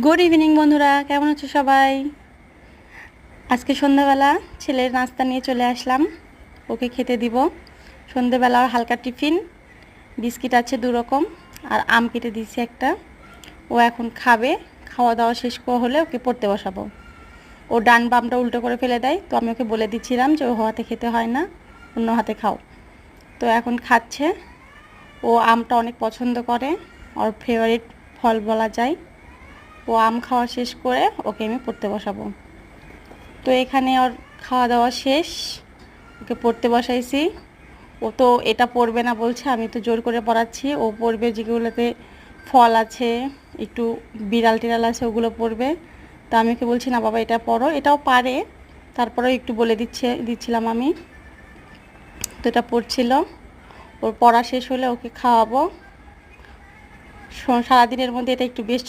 Good evening বন্ধুরা, কেমন আছো সবাই? আজকে সন্ধ্যাবেলা ছেলের নাস্তা নিয়ে চলে আসলাম, ওকে খেতে দিব। সন্ধ্যাবেলার হালকা টিফিন, বিস্কিট আছে 2 রকম, আর আম কেটে দিয়েছি একটা। ও এখন খাবে। খাওয়া দাওয়া শেষ হলে ওকে পড়তে বসাবো। ও ডান বামটা উল্টো করে ফেলে দেয়, তো আমি ওকে বলে দিচ্ছিলাম যে ও হাতে খেতে হয় না, অন্য হাতে খাও। তো এখন খাচ্ছে। ও আমটা অনেক পছন্দ করে, ওর ফেভারিট ফল বলা যায়। ও আম খাওয়া শেষ করে ওকে আমি পড়তে বসাবো। তো এখানে ওর খাওয়া দাওয়া শেষ, ওকে পড়তে বসাইছি। ও তো এটা পড়বে না বলছে, আমি তো জোর করে পড়াচ্ছি। ও পড়বে যেগুলোতে ফল আছে, একটু বিড়াল টিড়াল আছে, ওগুলো পড়বে। তা আমি ওকে বলছি না বাবা এটা পড়ো, এটাও পারে, তারপরেও একটু বলে দিচ্ছিলাম আমি। তো এটা পড়ছিল। ওর পড়া শেষ হলে ওকে খাওয়াবো। সারাদিনের মধ্যে এটা একটু বেস্ট